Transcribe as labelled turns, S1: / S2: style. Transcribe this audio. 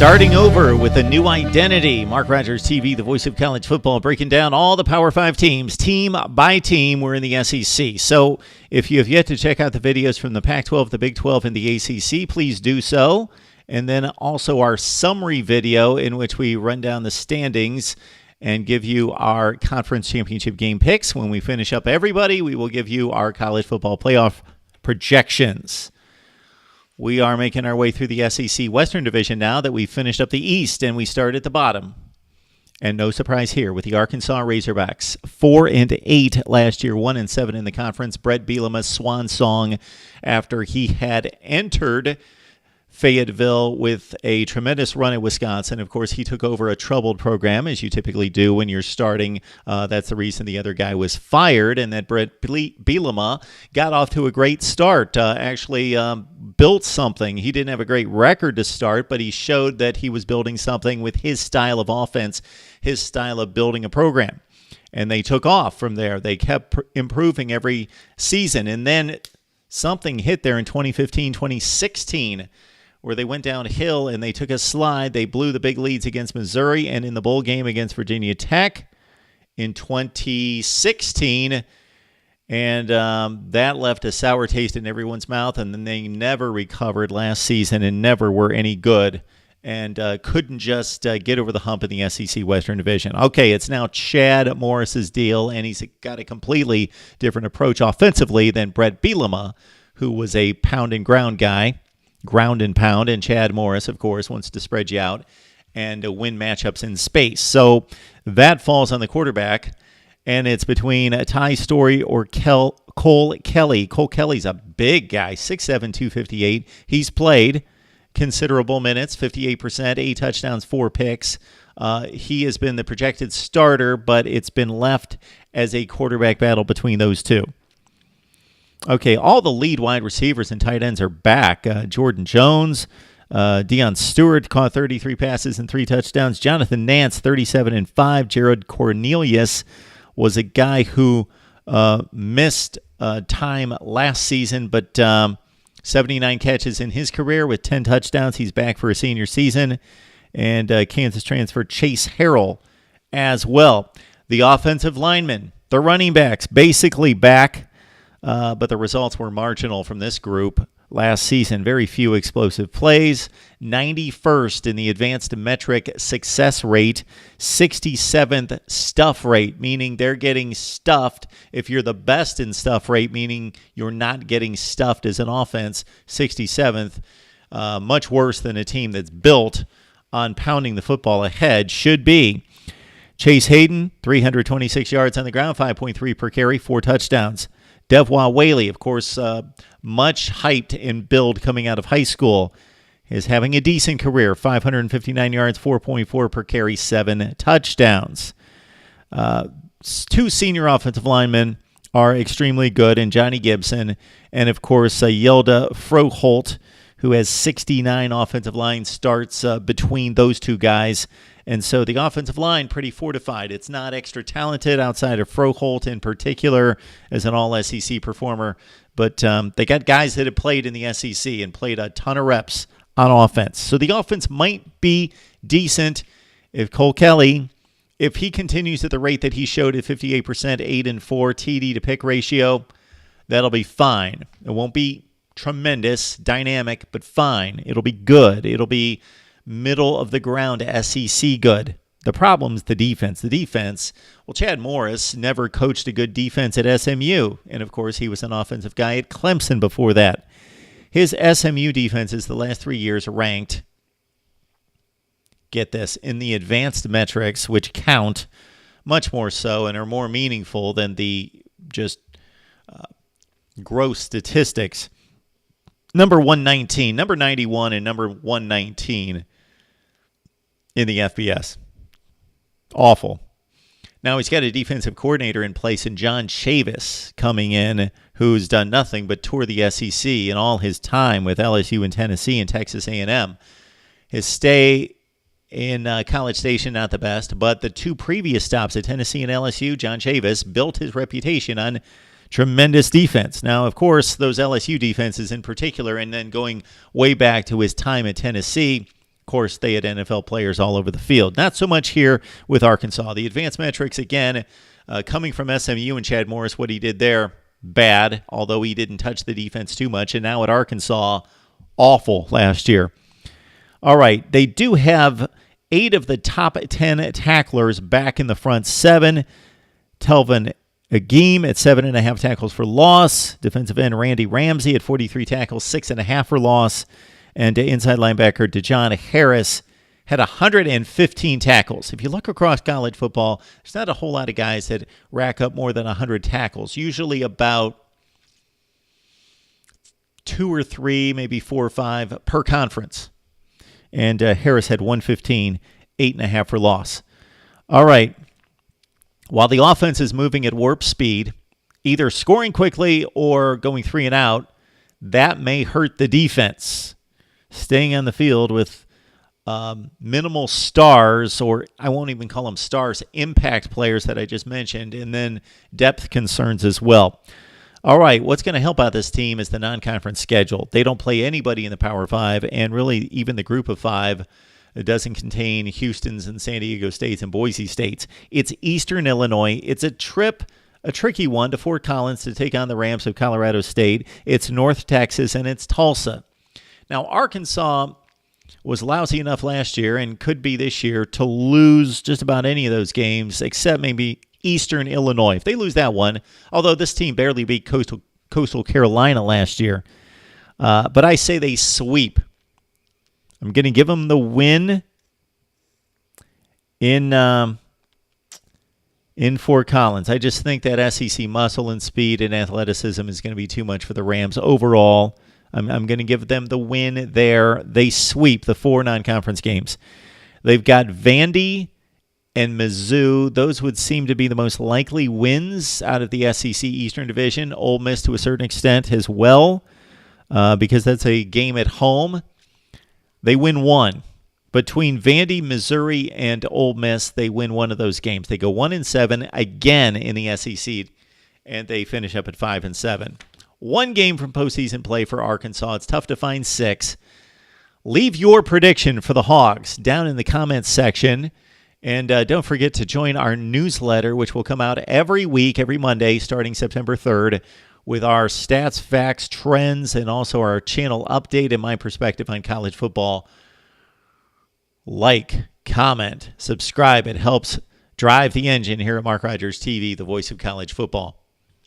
S1: Starting over with a new identity. Mark Rogers TV, the voice of college football, breaking down all the Power 5 teams, team by team. We're in the SEC. So if you have yet to check out the videos from the Pac-12, the Big 12, and the ACC, please do so. And then also our summary video in which we run down the standings and give you our conference championship game picks. When we finish up everybody, we will give you our college football playoff projections. We are making our way through the SEC Western Division now that we've finished up the East, and we start at the bottom. And no surprise here with the Arkansas Razorbacks. 4-8 last year, 1-7 in the conference. Brett Bielema's swan song after he had entered Fayetteville with a tremendous run at Wisconsin. Of course, he took over a troubled program, as you typically do when you're starting. That's the reason the other guy was fired, and that Brett Bielema got off to a great start. Actually built something. He didn't have a great record to start, but he showed that he was building something with his style of offense, his style of building a program. And they took off from there. They kept improving every season. And then something hit there in 2015, 2016, where they went downhill and they took a slide. They blew the big leads against Missouri and in the bowl game against Virginia Tech in 2016. And that left a sour taste in everyone's mouth. And then they never recovered last season and never were any good and couldn't just get over the hump in the SEC Western Division. Okay, it's now Chad Morris's deal, and he's got a completely different approach offensively than Brett Bielema, who was a pound and ground guy. Ground and pound, and Chad Morris, of course, wants to spread you out and win matchups in space. So that falls on the quarterback, and it's between Ty Story or Cole Kelly. Cole Kelly's a big guy, 6'7", 258. He's played considerable minutes, 58%, 8 touchdowns, 4 picks. He has been the projected starter, but it's been left as a quarterback battle between those two. Okay, all the lead wide receivers and tight ends are back. Jordan Jones, Deion Stewart caught 33 passes and 3 touchdowns. Jonathan Nance, 37 and 5. Jared Cornelius was a guy who missed time last season, but 79 catches in his career with 10 touchdowns. He's back for a senior season. And Kansas transfer Chase Harrell as well. The offensive linemen, the running backs, basically back. But the results were marginal from this group last season. Very few explosive plays. 91st in the advanced metric success rate. 67th stuff rate, meaning they're getting stuffed. If you're the best in stuff rate, meaning you're not getting stuffed as an offense. 67th, much worse than a team that's built on pounding the football ahead should be. Chase Hayden, 326 yards on the ground, 5.3 per carry, 4 touchdowns. Devwa Whaley, of course, much hyped in build coming out of high school, is having a decent career. 559 yards, 4.4 per carry, 7 touchdowns. 2 senior offensive linemen are extremely good, and Johnny Gibson, and of course, Yelda Froholt, who has 69 offensive line starts between those two guys. And so the offensive line, pretty fortified. It's not extra talented outside of Froholt in particular as an all-SEC performer. But they got guys that have played in the SEC and played a ton of reps on offense. So the offense might be decent if Cole Kelly, if he continues at the rate that he showed at 58%, 8-4 TD to pick ratio, that'll be fine. It won't be tremendous, dynamic, but fine. It'll be good. It'll be middle of the ground SEC good. The problem's the defense. The defense, well, Chad Morris never coached a good defense at SMU. And, of course, he was an offensive guy at Clemson before that. His SMU defenses the last 3 years ranked, get this, in the advanced metrics, which count much more so and are more meaningful than the just gross statistics. Number 119, number 91, and number 119 in the FBS. Awful. Now he's got a defensive coordinator in place in John Chavis coming in, who's done nothing but tour the SEC in all his time with LSU and Tennessee and Texas A&M. His stay in College Station, not the best, but the 2 previous stops at Tennessee and LSU, John Chavis built his reputation on tremendous defense. Now, of course, those LSU defenses in particular, and then going way back to his time at Tennessee, Of course, they had NFL players all over the field. Not so much here with Arkansas. The advanced metrics, again, coming from SMU and Chad Morris, what he did there, bad, although he didn't touch the defense too much. And now at Arkansas, awful last year. All right, they do have 8 of the top 10 tacklers back in the front 7. Telvin Agim at 7.5 tackles for loss. Defensive end Randy Ramsey at 43 tackles, 6.5 for loss. And inside linebacker DeJohn Harris had 115 tackles. If you look across college football, there's not a whole lot of guys that rack up more than 100 tackles. Usually about 2 or 3, maybe 4 or 5 per conference. And Harris had 115, 8.5 for loss. All right. While the offense is moving at warp speed, either scoring quickly or going 3 and out, that may hurt the defense. Staying on the field with minimal stars, or I won't even call them stars, impact players that I just mentioned, and then depth concerns as well. All right, what's going to help out this team is the non-conference schedule. They don't play anybody in the Power 5, and really even the Group of 5 doesn't contain Houston's and San Diego States and Boise States. It's Eastern Illinois. It's a tricky one to Fort Collins to take on the Rams of Colorado State. It's North Texas, and it's Tulsa. Now, Arkansas was lousy enough last year and could be this year to lose just about any of those games except maybe Eastern Illinois. If they lose that one, although this team barely beat Coastal Carolina last year, but I say they sweep. I'm going to give them the win in Fort Collins. I just think that SEC muscle and speed and athleticism is going to be too much for the Rams overall. I'm going to give them the win there. They sweep the 4 non-conference games. They've got Vandy and Mizzou. Those would seem to be the most likely wins out of the SEC Eastern Division. Ole Miss to a certain extent as well, because that's a game at home. They win 1. Between Vandy, Missouri, and Ole Miss, they win 1 of those games. They go 1-7 again in the SEC, and they finish up at 5-7. 1 game from postseason play for Arkansas. It's tough to find 6. Leave your prediction for the Hogs down in the comments section. And don't forget to join our newsletter, which will come out every week, every Monday, starting September 3rd, with our stats, facts, trends, and also our channel update and my perspective on college football. Like, comment, subscribe. It helps drive the engine here at Mark Rogers TV, the voice of college football.